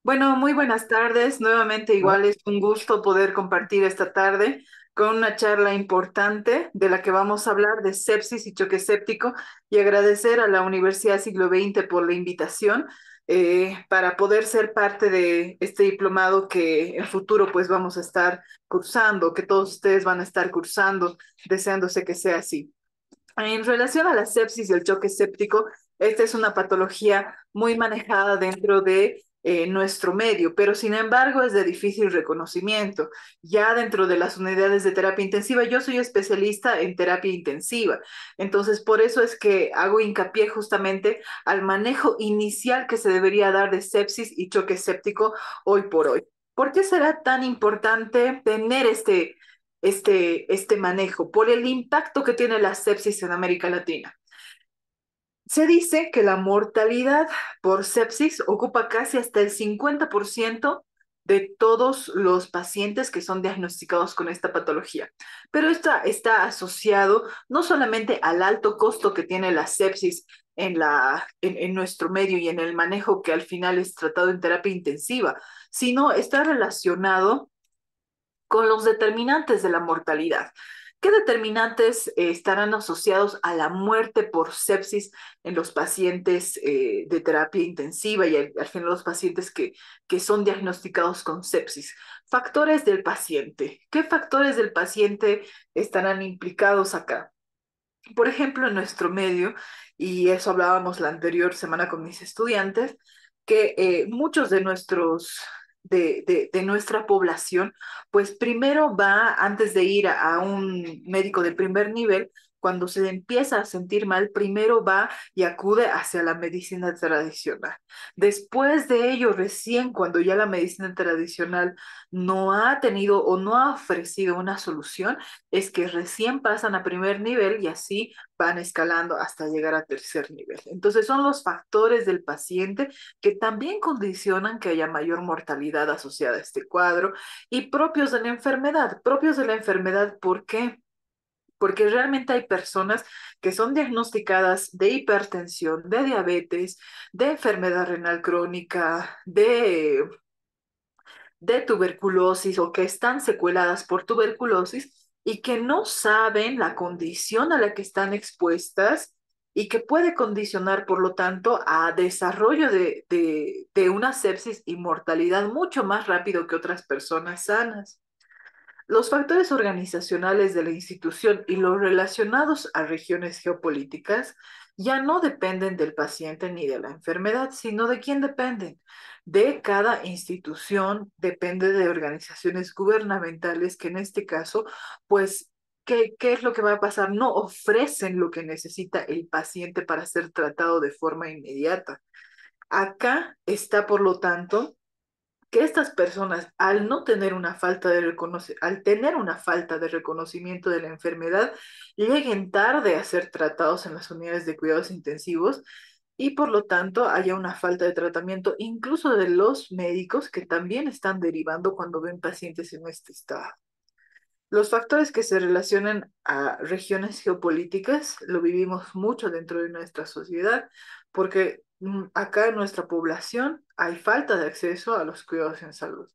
Bueno, muy buenas tardes. Nuevamente, igual es un gusto poder compartir esta tarde con una charla importante de la que vamos a hablar de sepsis y choque séptico y agradecer a la Universidad Siglo XX por la invitación para poder ser parte de este diplomado que en futuro pues vamos a estar cursando, que todos ustedes van a estar cursando, deseándose que sea así. En relación a la sepsis y el choque séptico, esta es una patología muy manejada dentro de nuestro medio, pero sin embargo es de difícil reconocimiento. Ya dentro de las unidades de terapia intensiva, yo soy especialista en terapia intensiva, entonces por eso es que hago hincapié justamente al manejo inicial que se debería dar de sepsis y choque séptico hoy por hoy. ¿Por qué será tan importante tener este manejo por el impacto que tiene la sepsis en América Latina? Se dice que la mortalidad por sepsis ocupa casi hasta el 50% de todos los pacientes que son diagnosticados con esta patología. Pero esto está asociado no solamente al alto costo que tiene la sepsis en nuestro medio y en el manejo que al final es tratado en terapia intensiva, sino está relacionado con los determinantes de la mortalidad. ¿Qué determinantes estarán asociados a la muerte por sepsis en los pacientes de terapia intensiva y al final los pacientes que son diagnosticados con sepsis? Factores del paciente. ¿Qué factores del paciente estarán implicados acá? Por ejemplo, en nuestro medio, y eso hablábamos la anterior semana con mis estudiantes, que muchos de nuestra población, pues primero va, antes de ir a un médico de primer nivel, cuando se empieza a sentir mal, primero va y acude hacia la medicina tradicional. Después de ello, recién cuando ya la medicina tradicional no ha tenido o no ha ofrecido una solución, es que recién pasan a primer nivel y así van escalando hasta llegar a tercer nivel. Entonces son los factores del paciente que también condicionan que haya mayor mortalidad asociada a este cuadro y propios de la enfermedad. Propios de la enfermedad, ¿por qué? Porque realmente hay personas que son diagnosticadas de hipertensión, de diabetes, de enfermedad renal crónica, de tuberculosis o que están secueladas por tuberculosis y que no saben la condición a la que están expuestas y que puede condicionar, por lo tanto, a desarrollo de una sepsis y mortalidad mucho más rápido que otras personas sanas. Los factores organizacionales de la institución y los relacionados a regiones geopolíticas ya no dependen del paciente ni de la enfermedad, sino de quién dependen. De cada institución, depende de organizaciones gubernamentales que en este caso, pues, ¿qué es lo que va a pasar? No ofrecen lo que necesita el paciente para ser tratado de forma inmediata. Acá está, por lo tanto, que estas personas, al no tener una falta de al tener una falta de reconocimiento de la enfermedad, lleguen tarde a ser tratados en las unidades de cuidados intensivos y por lo tanto haya una falta de tratamiento incluso de los médicos que también están derivando cuando ven pacientes en este estado. Los factores que se relacionan a regiones geopolíticas lo vivimos mucho dentro de nuestra sociedad, porque acá en nuestra población hay falta de acceso a los cuidados en salud.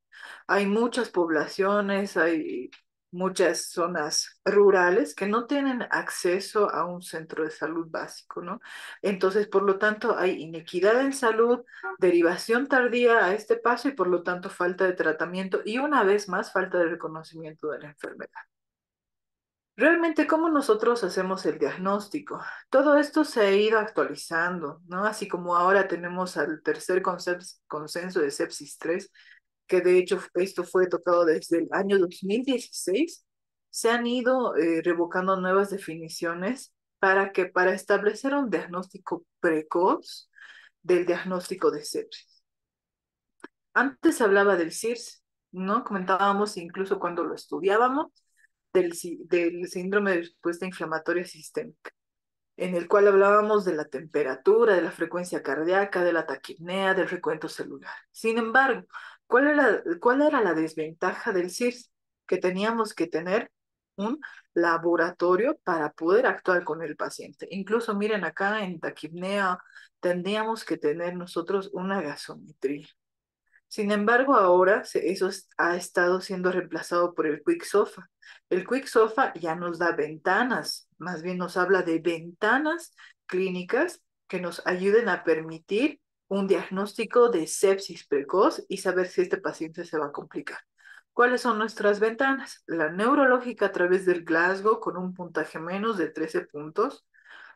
Hay muchas poblaciones, hay muchas zonas rurales que no tienen acceso a un centro de salud básico, ¿no? Entonces, por lo tanto, hay inequidad en salud, derivación tardía a este paso y por lo tanto falta de tratamiento y una vez más falta de reconocimiento de la enfermedad. Realmente, ¿cómo nosotros hacemos el diagnóstico? Todo esto se ha ido actualizando, ¿no? Así como ahora tenemos al tercer consenso de sepsis 3, que de hecho esto fue tocado desde el año 2016, se han ido revocando nuevas definiciones para establecer un diagnóstico precoz del diagnóstico de sepsis. Antes se hablaba del SIRS, ¿no? Comentábamos incluso cuando lo estudiábamos del síndrome de respuesta inflamatoria sistémica, en el cual hablábamos de la temperatura, de la frecuencia cardíaca, de la taquipnea, del recuento celular. Sin embargo, cuál era la desventaja del SIRS? Que teníamos que tener un laboratorio para poder actuar con el paciente. Incluso miren acá en taquipnea, tendríamos que tener nosotros una gasometría. Sin embargo, ahora ha estado siendo reemplazado por el Quick SOFA. El Quick SOFA ya nos da ventanas, más bien nos habla de ventanas clínicas que nos ayuden a permitir un diagnóstico de sepsis precoz y saber si este paciente se va a complicar. ¿Cuáles son nuestras ventanas? La neurológica a través del Glasgow con un puntaje menos de 13 puntos,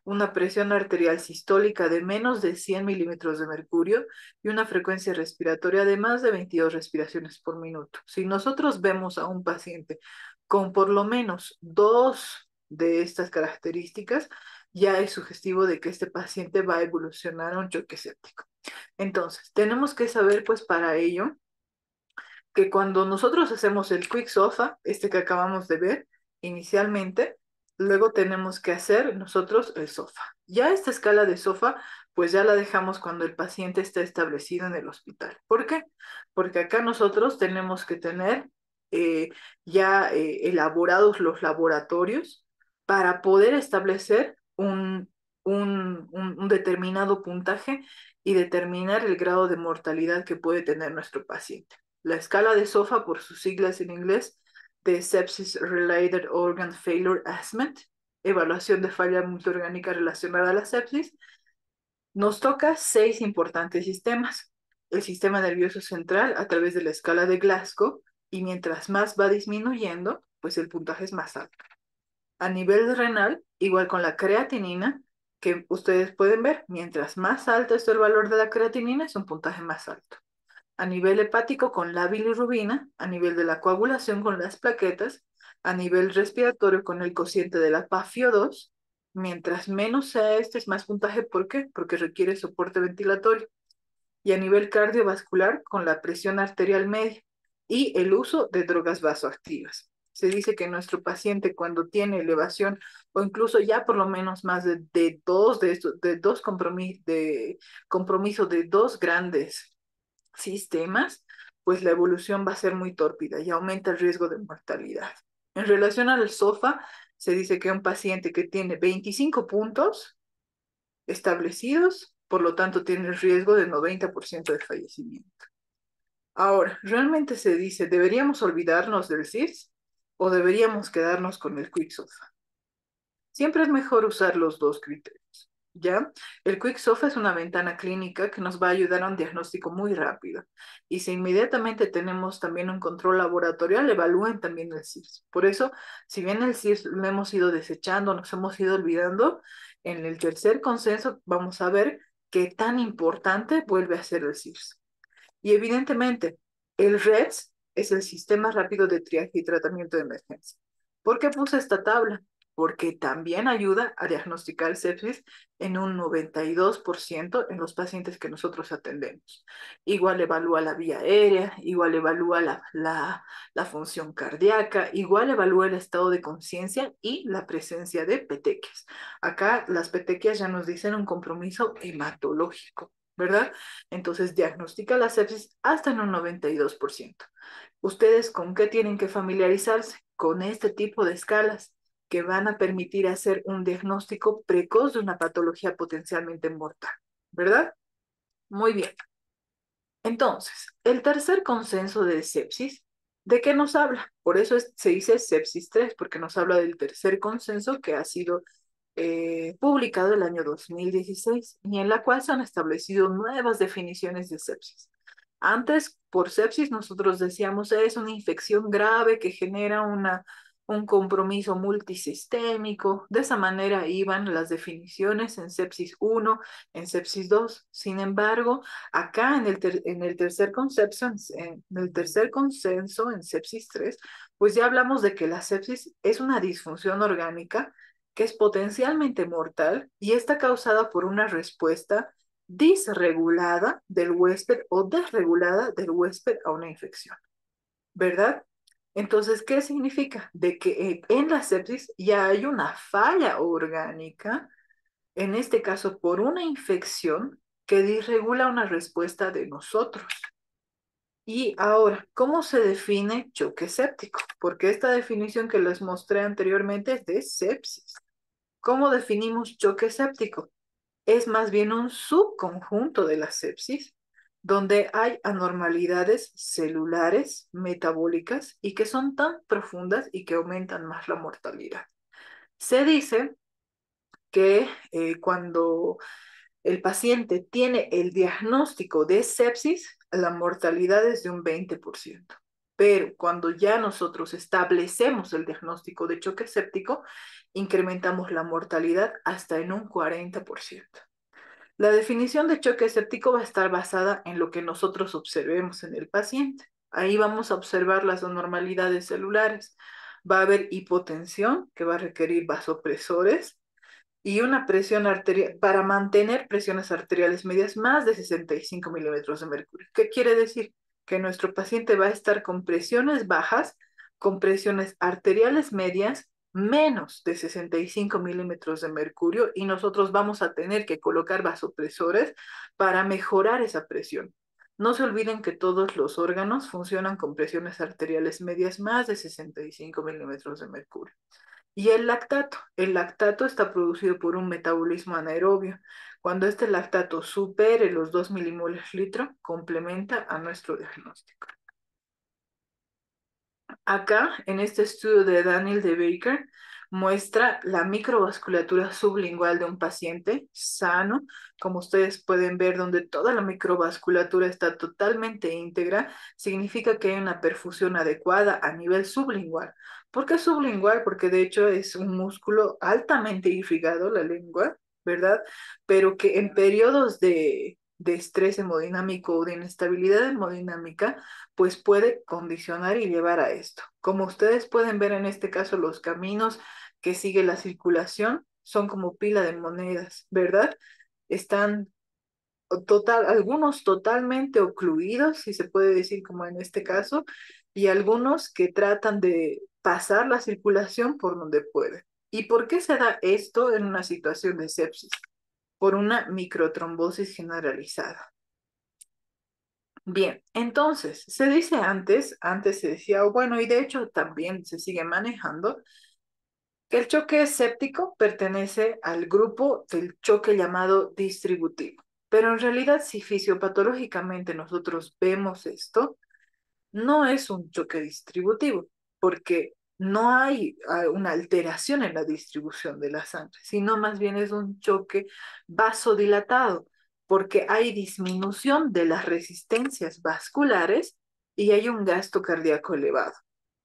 una presión arterial sistólica de menos de 100 milímetros de mercurio y una frecuencia respiratoria de más de 22 respiraciones por minuto. Si nosotros vemos a un paciente con por lo menos dos de estas características, ya es sugestivo de que este paciente va a evolucionar a un choque séptico. Entonces, tenemos que saber, pues, para ello, que cuando nosotros hacemos el quick SOFA, este que acabamos de ver inicialmente, luego tenemos que hacer nosotros el SOFA. Ya esta escala de SOFA, pues ya la dejamos cuando el paciente está establecido en el hospital. ¿Por qué? Porque acá nosotros tenemos que tener eh, ya elaborados los laboratorios para poder establecer un determinado puntaje y determinar el grado de mortalidad que puede tener nuestro paciente. La escala de SOFA, por sus siglas en inglés, de Sepsis Related Organ Failure Assessment, evaluación de falla multiorgánica relacionada a la sepsis, nos toca 6 importantes sistemas. El sistema nervioso central a través de la escala de Glasgow, y mientras más va disminuyendo, pues el puntaje es más alto. A nivel renal, igual con la creatinina, que ustedes pueden ver, mientras más alto es el valor de la creatinina, es un puntaje más alto. A nivel hepático con la bilirrubina, a nivel de la coagulación con las plaquetas, a nivel respiratorio con el cociente de la PaFio2, mientras menos sea este es más puntaje. ¿Por qué? Porque requiere soporte ventilatorio. Y a nivel cardiovascular con la presión arterial media y el uso de drogas vasoactivas. Se dice que nuestro paciente cuando tiene elevación o incluso ya por lo menos más de dos de estos, de dos compromiso de dos grandes sistemas, pues la evolución va a ser muy tórpida y aumenta el riesgo de mortalidad. En relación al SOFA, se dice que un paciente que tiene 25 puntos establecidos, por lo tanto tiene el riesgo de 90% de fallecimiento. Ahora, realmente se dice, ¿deberíamos olvidarnos del CIRS o deberíamos quedarnos con el Quick SOFA? Siempre es mejor usar los dos criterios, ¿ya? El Quick SOFA es una ventana clínica que nos va a ayudar a un diagnóstico muy rápido. Y si inmediatamente tenemos también un control laboratorial, evalúen también el CIRS. Por eso, si bien el CIRS lo hemos ido desechando, nos hemos ido olvidando, en el tercer consenso vamos a ver qué tan importante vuelve a ser el CIRS. Y evidentemente, el REDS es el Sistema Rápido de Triaje y Tratamiento de Emergencia. ¿Por qué puse esta tabla? Porque también ayuda a diagnosticar sepsis en un 92% en los pacientes que nosotros atendemos. Igual evalúa la vía aérea, igual evalúa la función cardíaca, igual evalúa el estado de conciencia y la presencia de petequias. Acá las petequias ya nos dicen un compromiso hematológico, ¿verdad? Entonces diagnostica la sepsis hasta en un 92%. ¿Ustedes con qué tienen que familiarizarse? Con este tipo de escalas que van a permitir hacer un diagnóstico precoz de una patología potencialmente mortal, ¿verdad? Muy bien. Entonces, el tercer consenso de sepsis, ¿de qué nos habla? Por eso se dice sepsis 3, porque nos habla del tercer consenso que ha sido publicado el año 2016 y en la cual se han establecido nuevas definiciones de sepsis. Antes, por sepsis, nosotros decíamos es una infección grave que genera un compromiso multisistémico. De esa manera iban las definiciones en sepsis 1, en sepsis 2. Sin embargo, acá en el tercer concepto, en el tercer consenso, en sepsis 3, pues ya hablamos de que la sepsis es una disfunción orgánica que es potencialmente mortal y está causada por una respuesta disregulada del huésped o desregulada del huésped a una infección, ¿verdad? Entonces, ¿qué significa? De que en la sepsis ya hay una falla orgánica, en este caso por una infección que disregula una respuesta de nosotros. Y ahora, ¿cómo se define choque séptico? Porque esta definición que les mostré anteriormente es de sepsis. ¿Cómo definimos choque séptico? Es más bien un subconjunto de la sepsis, donde hay anormalidades celulares, metabólicas y que son tan profundas y que aumentan más la mortalidad. Se dice que cuando el paciente tiene el diagnóstico de sepsis, la mortalidad es de un 20%. Pero cuando ya nosotros establecemos el diagnóstico de choque séptico, incrementamos la mortalidad hasta en un 40%. La definición de choque séptico va a estar basada en lo que nosotros observemos en el paciente. Ahí vamos a observar las anormalidades celulares. Va a haber hipotensión, que va a requerir vasopresores, y una presión arterial, para mantener presiones arteriales medias más de 65 milímetros de mercurio. ¿Qué quiere decir? Que nuestro paciente va a estar con presiones bajas, con presiones arteriales medias menos de 65 milímetros de mercurio, y nosotros vamos a tener que colocar vasopresores para mejorar esa presión. No se olviden que todos los órganos funcionan con presiones arteriales medias más de 65 milímetros de mercurio. Y el lactato está producido por un metabolismo anaerobio. Cuando este lactato supere los 2 milimoles litro, complementa a nuestro diagnóstico. Acá, en este estudio de Daniel de Baker, muestra la microvasculatura sublingual de un paciente sano, como ustedes pueden ver, donde toda la microvasculatura está totalmente íntegra, significa que hay una perfusión adecuada a nivel sublingual. ¿Por qué sublingual? Porque de hecho es un músculo altamente irrigado, la lengua, ¿verdad? Pero que en periodos de estrés hemodinámico o de inestabilidad hemodinámica, pues puede condicionar y llevar a esto. Como ustedes pueden ver en este caso, los caminos que sigue la circulación son como pila de monedas, ¿verdad? Están algunos totalmente ocluidos, si se puede decir como en este caso, y algunos que tratan de pasar la circulación por donde puede. ¿Y por qué se da esto en una situación de sepsis? Por una microtrombosis generalizada. Bien, entonces, se dice antes se decía, bueno, y de hecho también se sigue manejando, que el choque séptico pertenece al grupo del choque llamado distributivo. Pero en realidad, si fisiopatológicamente nosotros vemos esto, no es un choque distributivo, porque no hay una alteración en la distribución de la sangre, sino más bien es un choque vasodilatado, porque hay disminución de las resistencias vasculares y hay un gasto cardíaco elevado.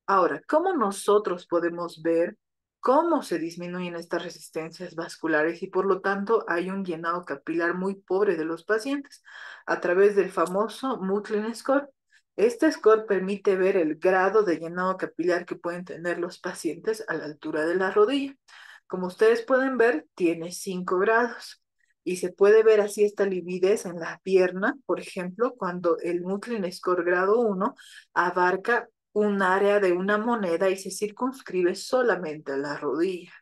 Ahora, ¿cómo nosotros podemos ver cómo se disminuyen estas resistencias vasculares y por lo tanto hay un llenado capilar muy pobre de los pacientes? A través del famoso Mutlin Score. Este score permite ver el grado de llenado capilar que pueden tener los pacientes a la altura de la rodilla. Como ustedes pueden ver, tiene 5 grados. Y se puede ver así esta lividez en la pierna, por ejemplo, cuando el Mutlin Score grado 1 abarca un área de una moneda y se circunscribe solamente a la rodilla.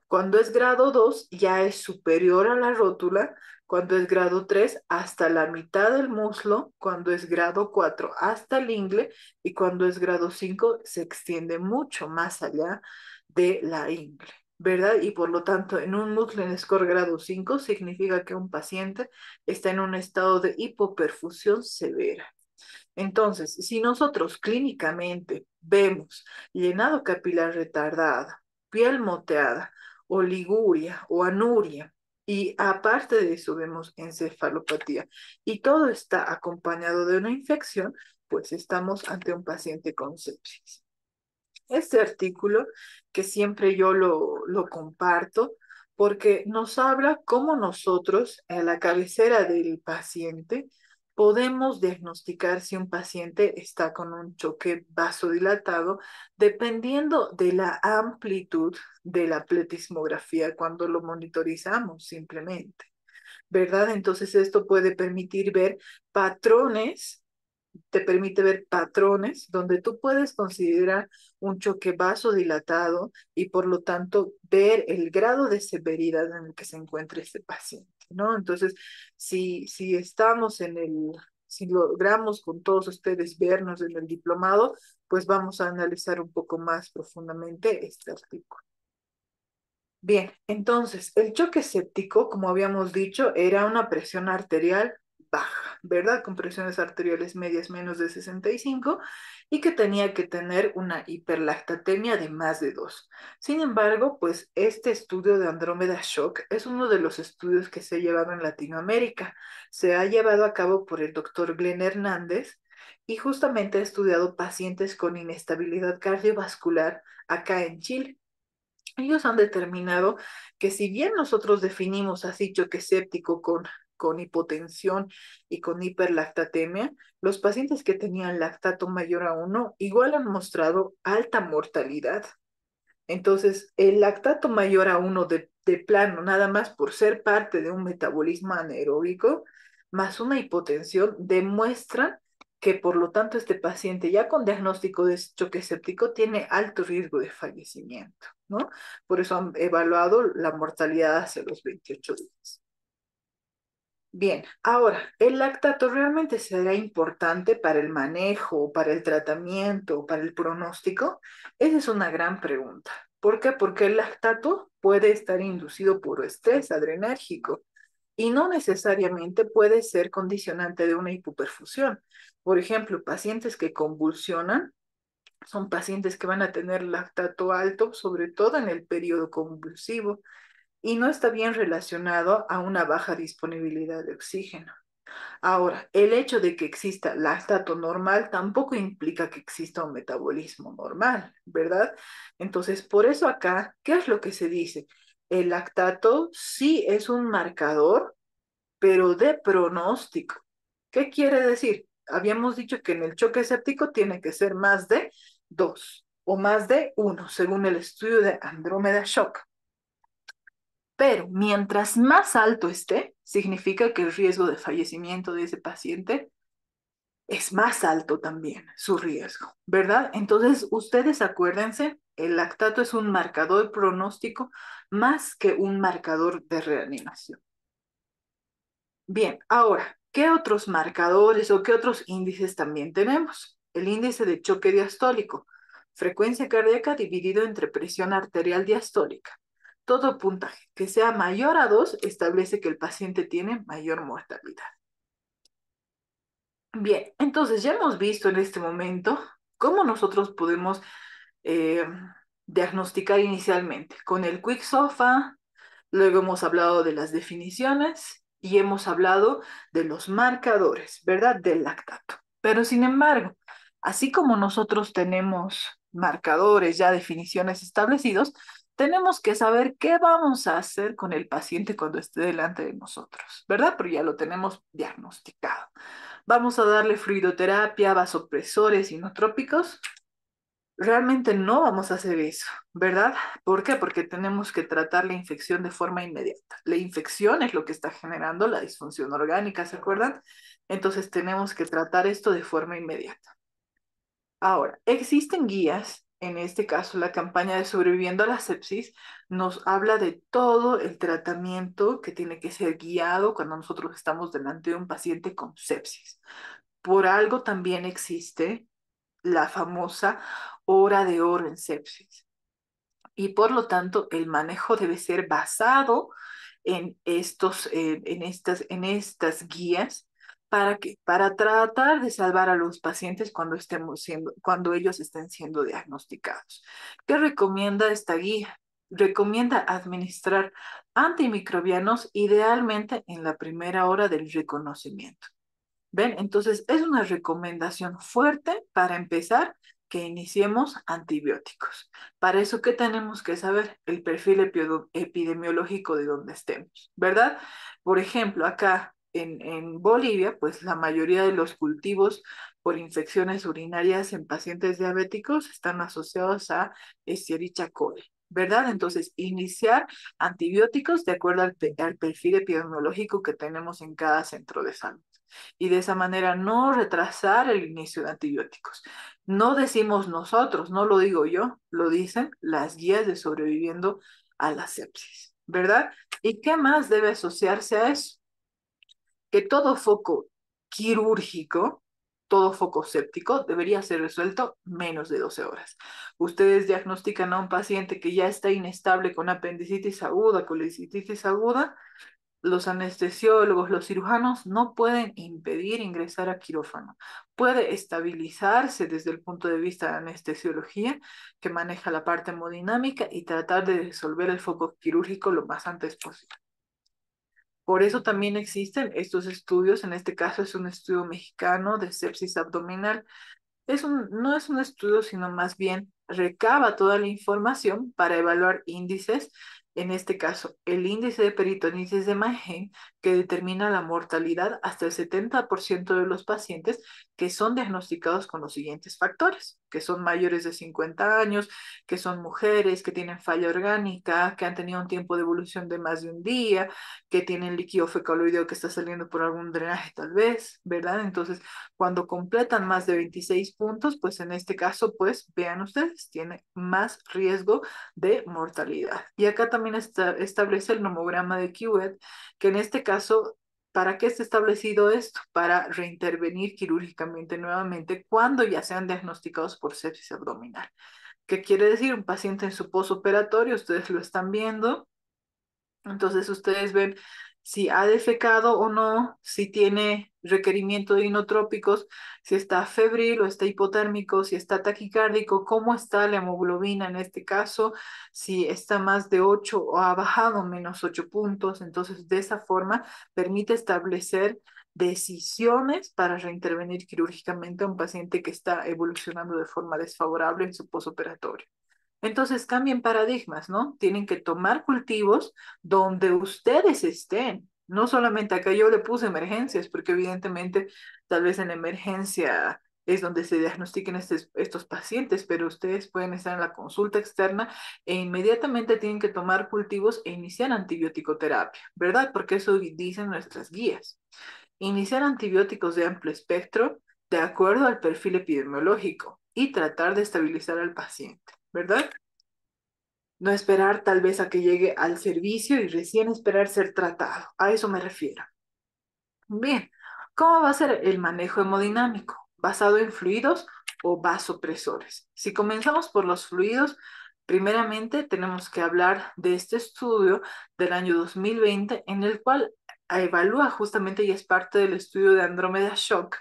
Cuando es grado 2 ya es superior a la rótula, cuando es grado 3 hasta la mitad del muslo, cuando es grado 4 hasta el ingle y cuando es grado 5 se extiende mucho más allá de la ingle, ¿verdad? Y por lo tanto, en un Muslin Score grado 5 significa que un paciente está en un estado de hipoperfusión severa. Entonces, si nosotros clínicamente vemos llenado capilar retardado, piel moteada, oliguria o anuria, y aparte de eso vemos encefalopatía, y todo está acompañado de una infección, pues estamos ante un paciente con sepsis. Este artículo, que siempre yo lo comparto, porque nos habla cómo nosotros, a la cabecera del paciente, podemos diagnosticar si un paciente está con un choque vasodilatado, dependiendo de la amplitud de la pletismografía cuando lo monitorizamos simplemente, ¿verdad? Entonces esto puede permitir ver patrones, te permite ver patrones donde tú puedes considerar un choque vasodilatado y por lo tanto ver el grado de severidad en el que se encuentra este paciente, ¿no? Entonces, si estamos si logramos con todos ustedes vernos en el diplomado, pues vamos a analizar un poco más profundamente este artículo. Bien, entonces, el choque séptico, como habíamos dicho, era una presión arterial baja, ¿verdad? Con presiones arteriales medias menos de 65 y que tenía que tener una hiperlactatemia de más de 2. Sin embargo, pues este estudio de Andrómeda Shock es uno de los estudios que se ha llevado en Latinoamérica. Se ha llevado a cabo por el doctor Glenn Hernández y justamente ha estudiado pacientes con inestabilidad cardiovascular acá en Chile. Ellos han determinado que si bien nosotros definimos así choque séptico con hipotensión y con hiperlactatemia, los pacientes que tenían lactato mayor a 1 igual han mostrado alta mortalidad. Entonces, el lactato mayor a 1 de plano, nada más por ser parte de un metabolismo anaeróbico, más una hipotensión, demuestran que por lo tanto este paciente ya con diagnóstico de choque séptico tiene alto riesgo de fallecimiento, ¿no? Por eso han evaluado la mortalidad hacia los 28 días. Bien, ahora, ¿el lactato realmente será importante para el manejo, para el tratamiento, para el pronóstico? Esa es una gran pregunta. ¿Por qué? Porque el lactato puede estar inducido por estrés adrenérgico y no necesariamente puede ser condicionante de una hipoperfusión. Por ejemplo, pacientes que convulsionan son pacientes que van a tener lactato alto, sobre todo en el periodo convulsivo y no está bien relacionado a una baja disponibilidad de oxígeno. Ahora, el hecho de que exista lactato normal tampoco implica que exista un metabolismo normal, ¿verdad? Entonces, por eso acá, ¿qué es lo que se dice? El lactato sí es un marcador, pero de pronóstico. ¿Qué quiere decir? Habíamos dicho que en el choque séptico tiene que ser más de 2 o más de 1, según el estudio de Andrómeda Shock. Pero mientras más alto esté, significa que el riesgo de fallecimiento de ese paciente es más alto también, su riesgo, ¿verdad? Entonces, ustedes acuérdense, el lactato es un marcador pronóstico más que un marcador de reanimación. Bien, ahora, ¿qué otros marcadores o qué otros índices también tenemos? El índice de choque diastólico, frecuencia cardíaca dividido entre presión arterial diastólica. Todo puntaje que sea mayor a 2 establece que el paciente tiene mayor mortalidad. Bien, entonces ya hemos visto en este momento cómo nosotros podemos eh, diagnosticar inicialmente con el Quick SOFA. Luego hemos hablado de las definiciones y hemos hablado de los marcadores, ¿verdad? Del lactato. Pero sin embargo, así como nosotros tenemos marcadores, ya definiciones establecidos, tenemos que saber qué vamos a hacer con el paciente cuando esté delante de nosotros, ¿verdad? Pero ya lo tenemos diagnosticado. Vamos a darle fluidoterapia, vasopresores, inotrópicos. Realmente no vamos a hacer eso, ¿verdad? ¿Por qué? Porque tenemos que tratar la infección de forma inmediata. La infección es lo que está generando la disfunción orgánica, ¿se acuerdan? Entonces tenemos que tratar esto de forma inmediata. Ahora, existen guías, en este caso la campaña de Sobreviviendo a la Sepsis nos habla de todo el tratamiento que tiene que ser guiado cuando nosotros estamos delante de un paciente con sepsis. Por algo también existe la famosa hora de oro en sepsis. Y por lo tanto, el manejo debe ser basado en estas guías para tratar de salvar a los pacientes cuando ellos estén siendo diagnosticados. ¿Qué recomienda esta guía? Recomienda administrar antimicrobianos idealmente en la primera hora del reconocimiento. ¿Ven? Entonces, es una recomendación fuerte para empezar que iniciemos antibióticos. Para eso, ¿qué tenemos que saber? El perfil epidemiológico de donde estemos, ¿verdad? Por ejemplo, acá en Bolivia, pues la mayoría de los cultivos por infecciones urinarias en pacientes diabéticos están asociados a Escherichia coli. ¿Verdad? Entonces, iniciar antibióticos de acuerdo al perfil epidemiológico que tenemos en cada centro de salud y de esa manera no retrasar el inicio de antibióticos. No decimos nosotros, no lo digo yo, lo dicen las guías de sobreviviendo a la sepsis, ¿verdad? ¿Y qué más debe asociarse a eso? Que todo foco quirúrgico, todo foco séptico debería ser resuelto menos de 12 horas. Ustedes diagnostican a un paciente que ya está inestable con apendicitis aguda, colicitis aguda, los anestesiólogos, los cirujanos no pueden impedir ingresar a quirófano. Puede estabilizarse desde el punto de vista de anestesiología, que maneja la parte hemodinámica, y tratar de resolver el foco quirúrgico lo más antes posible. Por eso también existen estos estudios. En este caso es un estudio mexicano de sepsis abdominal. No es un estudio, sino más bien recaba toda la información para evaluar índices, en este caso el índice de peritonitis de Mannheim, que determina la mortalidad hasta el 70% de los pacientes que son diagnosticados con los siguientes factores, que son mayores de 50 años, que son mujeres, que tienen falla orgánica, que han tenido un tiempo de evolución de más de un día, que tienen líquido fecaloideo que está saliendo por algún drenaje tal vez, ¿verdad? Entonces, cuando completan más de 26 puntos, pues en este caso, pues vean ustedes, tiene más riesgo de mortalidad. Y acá también establece el nomograma de Kiewit, que en este caso, ¿para qué está establecido esto? Para reintervenir quirúrgicamente nuevamente cuando ya sean diagnosticados por sepsis abdominal. ¿Qué quiere decir? Un paciente en su posoperatorio, ustedes lo están viendo, entonces ustedes ven si ha defecado o no, si tiene requerimiento de inotrópicos, si está febril o está hipotérmico, si está taquicárdico, cómo está la hemoglobina en este caso, si está más de 8 o ha bajado menos 8 puntos. Entonces, de esa forma permite establecer decisiones para reintervenir quirúrgicamente a un paciente que está evolucionando de forma desfavorable en su posoperatorio. Entonces cambien paradigmas, ¿no? Tienen que tomar cultivos donde ustedes estén. No solamente acá yo le puse emergencias, porque evidentemente tal vez en la emergencia es donde se diagnostiquen estos pacientes, pero ustedes pueden estar en la consulta externa e inmediatamente tienen que tomar cultivos e iniciar antibiótico terapia, ¿verdad? Porque eso dicen nuestras guías. Iniciar antibióticos de amplio espectro de acuerdo al perfil epidemiológico y tratar de estabilizar al paciente, ¿verdad? No esperar tal vez a que llegue al servicio y recién esperar ser tratado. A eso me refiero. Bien, ¿cómo va a ser el manejo hemodinámico? ¿Basado en fluidos o vasopresores? Si comenzamos por los fluidos, primeramente tenemos que hablar de este estudio del año 2020, en el cual evalúa justamente, y es parte del estudio de Andrómeda Shock,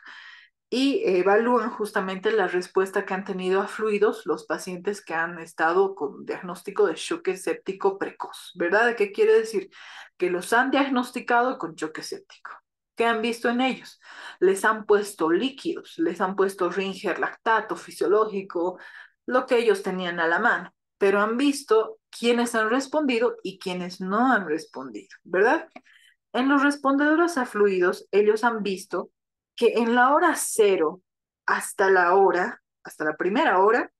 y evalúan justamente la respuesta que han tenido a fluidos los pacientes que han estado con diagnóstico de choque séptico precoz, ¿verdad? ¿Qué quiere decir? Que los han diagnosticado con choque séptico. ¿Qué han visto en ellos? Les han puesto líquidos, les han puesto Ringer lactato fisiológico, lo que ellos tenían a la mano, pero han visto quiénes han respondido y quiénes no han respondido, ¿verdad? En los respondedores a fluidos, ellos han visto que en la hora cero hasta la primera hora,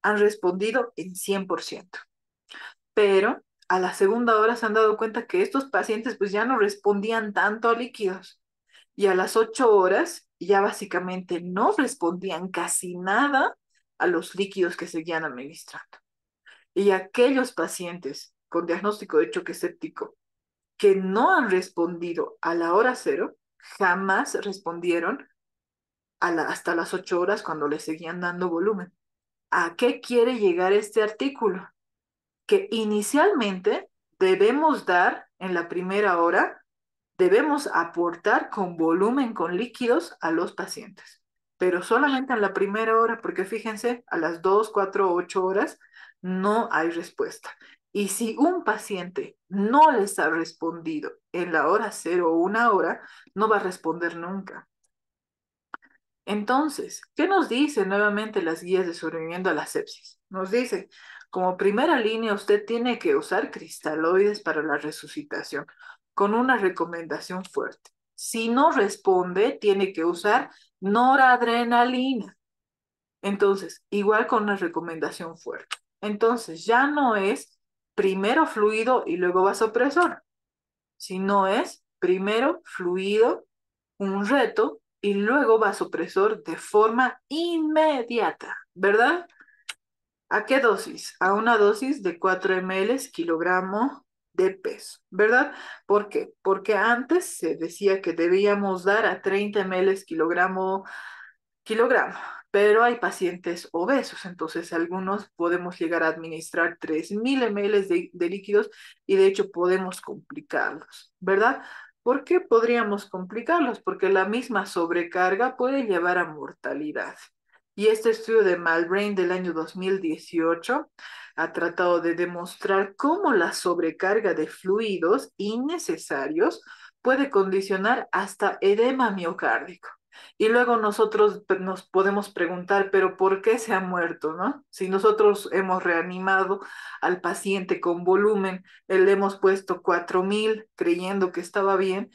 han respondido en 100%. Pero a la segunda hora se han dado cuenta que estos pacientes pues ya no respondían tanto a líquidos. Y a las 8 horas ya básicamente no respondían casi nada a los líquidos que seguían administrando. Y aquellos pacientes con diagnóstico de choque séptico que no han respondido a la hora cero, jamás respondieron hasta las 8 horas cuando le seguían dando volumen. ¿A qué quiere llegar este artículo? Que inicialmente debemos dar en la primera hora, debemos aportar con volumen, con líquidos a los pacientes, pero solamente en la primera hora, porque fíjense, a las 2, 4, 8 horas no hay respuesta. Y si un paciente no les ha respondido en la hora cero o una hora, no va a responder nunca. Entonces, ¿qué nos dicen nuevamente las guías de sobreviviendo a la sepsis? Nos dice, como primera línea, usted tiene que usar cristaloides para la resucitación, con una recomendación fuerte. Si no responde, tiene que usar noradrenalina. Entonces, igual con una recomendación fuerte. Entonces, ya no es primero fluido y luego vasopresor, sino es primero fluido, un reto, y luego vasopresor de forma inmediata, ¿verdad? ¿A qué dosis? A una dosis de 4 ml kilogramo de peso, ¿verdad? ¿Por qué? Porque antes se decía que debíamos dar a 30 ml kilogramo, pero hay pacientes obesos, entonces algunos podemos llegar a administrar 3.000 ml de líquidos y de hecho podemos complicarlos, ¿verdad? ¿Por qué podríamos complicarlos? Porque la misma sobrecarga puede llevar a mortalidad. Y este estudio de Malbrain del año 2018 ha tratado de demostrar cómo la sobrecarga de fluidos innecesarios puede condicionar hasta edema miocárdico. Y luego nosotros nos podemos preguntar, pero ¿por qué se ha muerto, no? Si nosotros hemos reanimado al paciente con volumen, le hemos puesto 4.000 creyendo que estaba bien,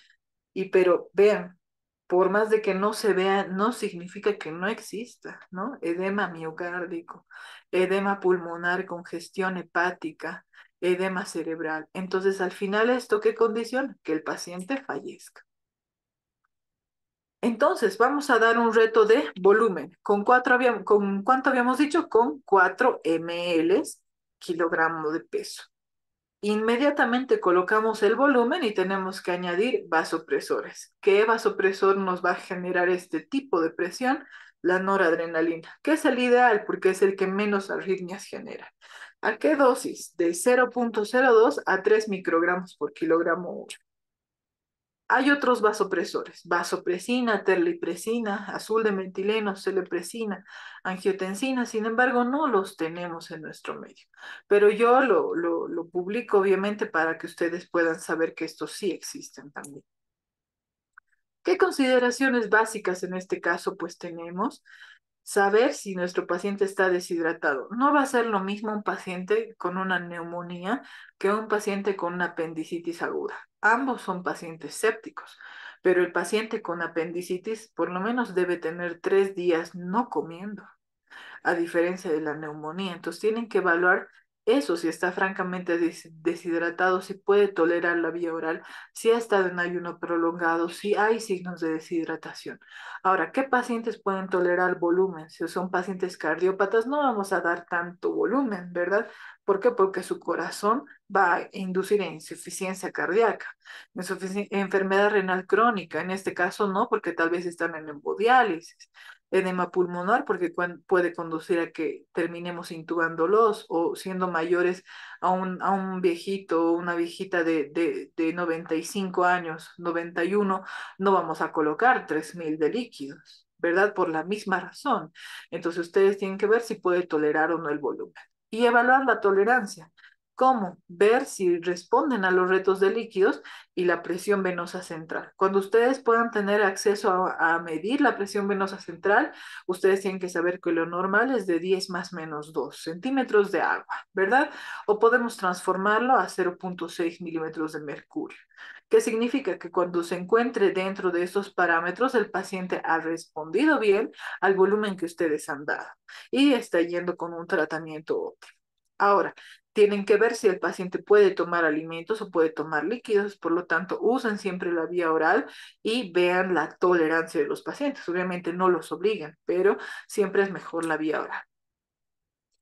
y pero vean, por más de que no se vea, no significa que no exista, ¿no? Edema miocárdico, edema pulmonar, congestión hepática, edema cerebral. Entonces, al final, ¿esto qué condiciona? Que el paciente fallezca. Entonces, vamos a dar un reto de volumen. ¿Con cuánto habíamos dicho? Con 4 ml kilogramo de peso. Inmediatamente colocamos el volumen y tenemos que añadir vasopresores. ¿Qué vasopresor nos va a generar este tipo de presión? La noradrenalina, que es el ideal porque es el que menos arritmias genera. ¿A qué dosis? De 0,02 a 3 microgramos por kilogramo hora. Hay otros vasopresores, vasopresina, terlipresina, azul de metileno, celepresina, angiotensina, sin embargo, no los tenemos en nuestro medio. Pero yo lo publico obviamente para que ustedes puedan saber que estos sí existen también. ¿Qué consideraciones básicas en este caso pues tenemos? Saber si nuestro paciente está deshidratado. No va a ser lo mismo un paciente con una neumonía que un paciente con una apendicitis aguda. Ambos son pacientes sépticos, pero el paciente con apendicitis por lo menos debe tener 3 días no comiendo, a diferencia de la neumonía. Entonces tienen que evaluar eso, si está francamente deshidratado, si puede tolerar la vía oral, si ha estado en ayuno prolongado, si hay signos de deshidratación. Ahora, ¿qué pacientes pueden tolerar volumen? Si son pacientes cardiópatas, no vamos a dar tanto volumen, ¿verdad? ¿Por qué? Porque su corazón va a inducir insuficiencia cardíaca, enfermedad renal crónica, en este caso no, porque tal vez están en hemodiálisis, edema pulmonar, porque puede conducir a que terminemos intubándolos o siendo mayores a un viejito o una viejita de 95 años, 91, no vamos a colocar 3.000 de líquidos, ¿verdad? Por la misma razón. Entonces ustedes tienen que ver si puede tolerar o no el volumen y evaluar la tolerancia. ¿Cómo? Ver si responden a los retos de líquidos y la presión venosa central. Cuando ustedes puedan tener acceso a medir la presión venosa central, ustedes tienen que saber que lo normal es de 10 más menos 2 centímetros de agua, ¿verdad? O podemos transformarlo a 0,6 milímetros de mercurio. ¿Qué significa? Que cuando se encuentre dentro de esos parámetros, el paciente ha respondido bien al volumen que ustedes han dado y está yendo con un tratamiento óptimo. Ahora, tienen que ver si el paciente puede tomar alimentos o puede tomar líquidos, por lo tanto, usen siempre la vía oral y vean la tolerancia de los pacientes. Obviamente no los obligan, pero siempre es mejor la vía oral.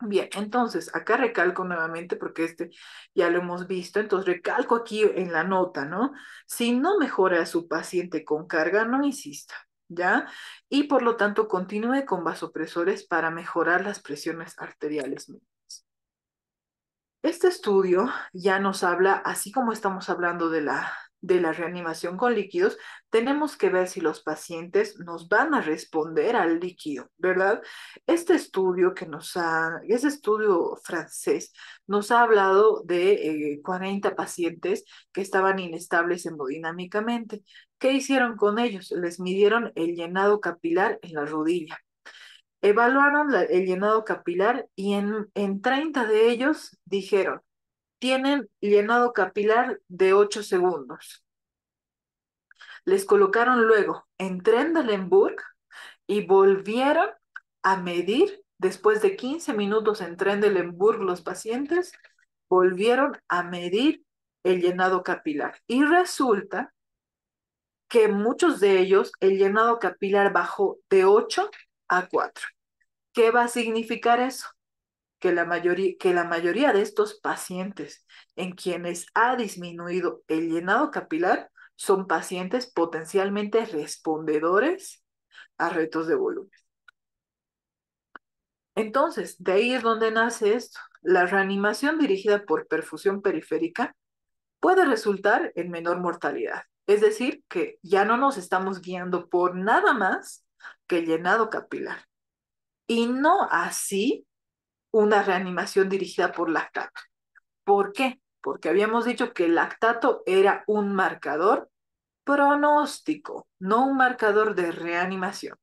Bien, entonces acá recalco nuevamente porque este ya lo hemos visto, entonces recalco aquí en la nota, ¿no? Si no mejora a su paciente con carga, no insista, ¿ya? Y por lo tanto continúe con vasopresores para mejorar las presiones arteriales. Este estudio ya nos habla, así como estamos hablando de la reanimación con líquidos, tenemos que ver si los pacientes nos van a responder al líquido, ¿verdad? Ese estudio francés, nos ha hablado de 40 pacientes que estaban inestables hemodinámicamente. ¿Qué hicieron con ellos? Les midieron el llenado capilar en la rodilla. Evaluaron el llenado capilar y en 30 de ellos dijeron, tienen llenado capilar de 8 segundos. Les colocaron luego en Trendelenburg y volvieron a medir, después de 15 minutos en Trendelenburg, los pacientes volvieron a medir el llenado capilar. Y resulta que muchos de ellos, el llenado capilar bajó de 8 a 4. ¿Qué va a significar eso? Que la mayoría de estos pacientes en quienes ha disminuido el llenado capilar son pacientes potencialmente respondedores a retos de volumen. Entonces, de ahí es donde nace esto. La reanimación dirigida por perfusión periférica puede resultar en menor mortalidad. Es decir, que ya no nos estamos guiando por nada más que el llenado capilar. Y no así una reanimación dirigida por lactato. ¿Por qué? Porque habíamos dicho que el lactato era un marcador pronóstico, no un marcador de reanimación.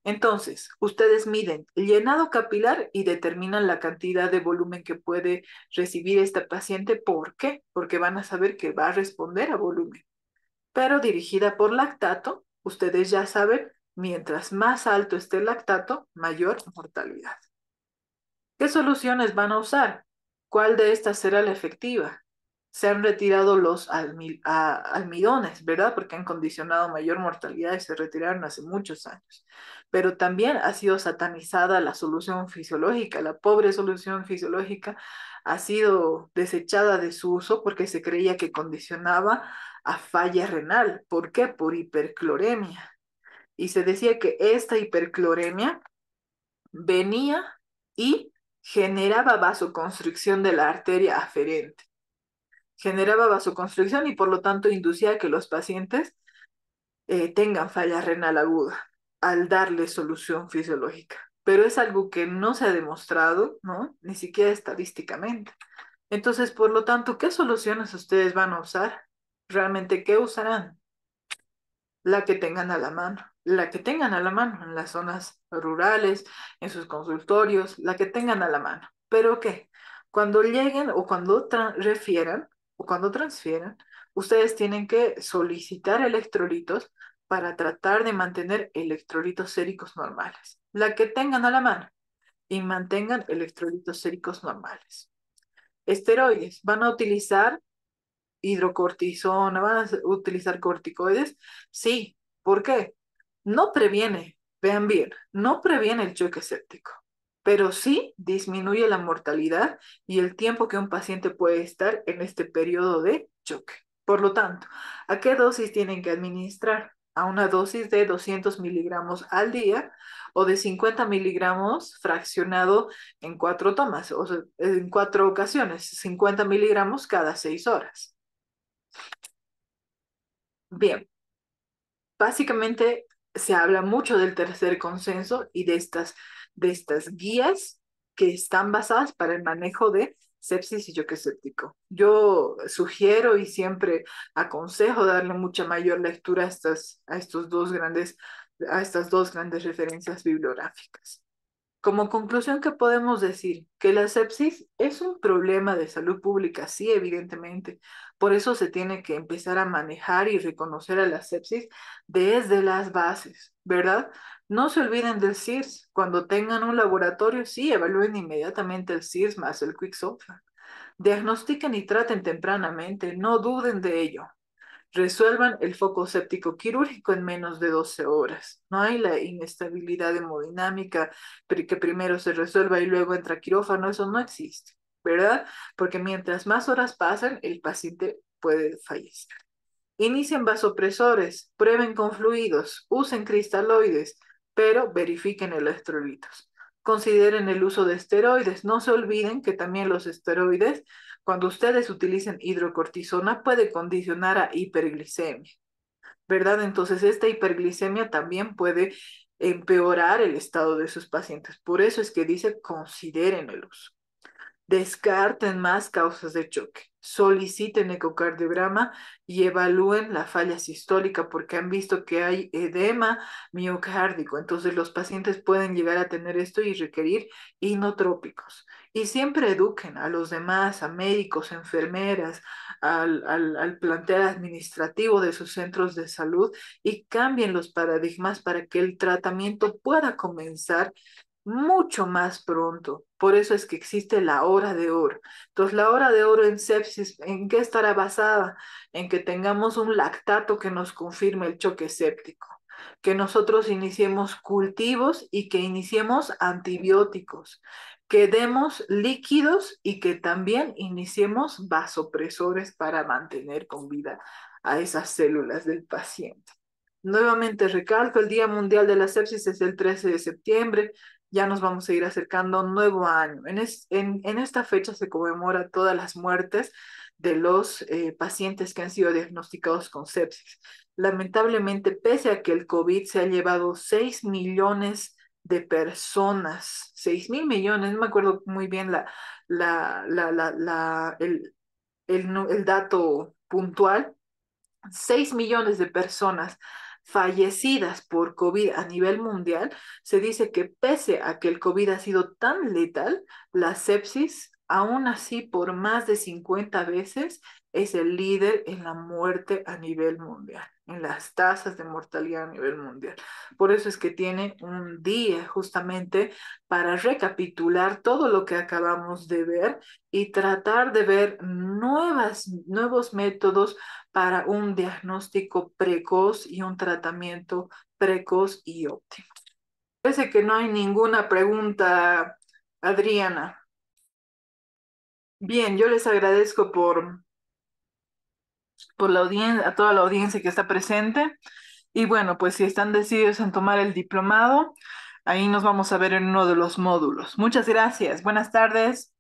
Entonces, ustedes miden el llenado capilar y determinan la cantidad de volumen que puede recibir esta paciente. ¿Por qué? Porque van a saber que va a responder a volumen. Pero dirigida por lactato, ustedes ya saben, mientras más alto esté el lactato, mayor mortalidad. ¿Qué soluciones van a usar? ¿Cuál de estas será la efectiva? Se han retirado los almidones, ¿verdad? Porque han condicionado mayor mortalidad y se retiraron hace muchos años. Pero también ha sido satanizada la solución fisiológica. La pobre solución fisiológica ha sido desechada de su uso porque se creía que condicionaba a falla renal. ¿Por qué? Por hipercloremia. Y se decía que esta hipercloremia venía y generaba vasoconstricción de la arteria aferente. Generaba vasoconstricción y por lo tanto inducía a que los pacientes tengan falla renal aguda al darle solución fisiológica. Pero es algo que no se ha demostrado, ¿no? Ni siquiera estadísticamente. Entonces, por lo tanto, ¿qué soluciones ustedes van a usar? ¿Realmente qué usarán? La que tengan a la mano, la que tengan a la mano en las zonas rurales, en sus consultorios, la que tengan a la mano. ¿Pero qué? Cuando lleguen o cuando refieran o cuando transfieran, ustedes tienen que solicitar electrolitos para tratar de mantener electrolitos séricos normales. La que tengan a la mano y mantengan electrolitos séricos normales. Esteroides, van a utilizar hidrocortisona, van a utilizar corticoides. Sí, ¿por qué? No previene, vean bien, no previene el choque séptico, pero sí disminuye la mortalidad y el tiempo que un paciente puede estar en este periodo de choque. Por lo tanto, ¿a qué dosis tienen que administrar? A una dosis de 200 miligramos al día o de 50 miligramos fraccionado en 4 tomas, o sea, en 4 ocasiones, 50 miligramos cada 6 horas. Bien, básicamente se habla mucho del tercer consenso y de estas guías que están basadas para el manejo de sepsis y choque séptico. Yo sugiero y siempre aconsejo darle mucha mayor lectura a estas dos grandes referencias bibliográficas. Como conclusión, ¿qué podemos decir? Que la sepsis es un problema de salud pública, sí, evidentemente. Por eso se tiene que empezar a manejar y reconocer a la sepsis desde las bases, ¿verdad? No se olviden del CIRS. Cuando tengan un laboratorio, sí, evalúen inmediatamente el CIRS más el Quicksilver. Diagnostiquen y traten tempranamente, no duden de ello. Resuelvan el foco séptico quirúrgico en menos de 12 horas. No hay la inestabilidad hemodinámica que primero se resuelva y luego entra a quirófano, eso no existe, ¿verdad? Porque mientras más horas pasan, el paciente puede fallecer. Inicien vasopresores, prueben con fluidos, usen cristaloides, pero verifiquen electrolitos. Consideren el uso de esteroides. No se olviden que también los esteroides, cuando ustedes utilicen hidrocortisona, puede condicionar a hiperglicemia, ¿verdad? Entonces, esta hiperglicemia también puede empeorar el estado de sus pacientes. Por eso es que dice consideren el uso. Descarten más causas de choque, soliciten ecocardiograma y evalúen la falla sistólica porque han visto que hay edema miocárdico. Entonces los pacientes pueden llegar a tener esto y requerir inotrópicos. Y siempre eduquen a los demás, a médicos, enfermeras, al plantel administrativo de sus centros de salud y cambien los paradigmas para que el tratamiento pueda comenzar mucho más pronto. Por eso es que existe la hora de oro. Entonces, la hora de oro en sepsis, ¿en qué estará basada? En que tengamos un lactato que nos confirme el choque séptico, que nosotros iniciemos cultivos y que iniciemos antibióticos, que demos líquidos y que también iniciemos vasopresores para mantener con vida a esas células del paciente. Nuevamente recalco, el Día Mundial de la Sepsis es el 13 de septiembre. ya nos vamos a ir acercando a un nuevo año. En esta fecha se conmemora todas las muertes de los pacientes que han sido diagnosticados con sepsis. Lamentablemente, pese a que el COVID se ha llevado 6 millones de personas, 6.000 millones, no me acuerdo muy bien el dato puntual, 6 millones de personas fallecidas por COVID a nivel mundial, se dice que pese a que el COVID ha sido tan letal, la sepsis, aún así, por más de 50 veces, es el líder en la muerte a nivel mundial, en las tasas de mortalidad a nivel mundial. Por eso es que tiene un día justamente para recapitular todo lo que acabamos de ver y tratar de ver nuevos métodos para un diagnóstico precoz y un tratamiento precoz y óptimo. Parece que no hay ninguna pregunta, Adriana. Bien, yo les agradezco por la audiencia, a toda la audiencia que está presente. Y bueno, pues si están decididos en tomar el diplomado, ahí nos vamos a ver en uno de los módulos. Muchas gracias. Buenas tardes.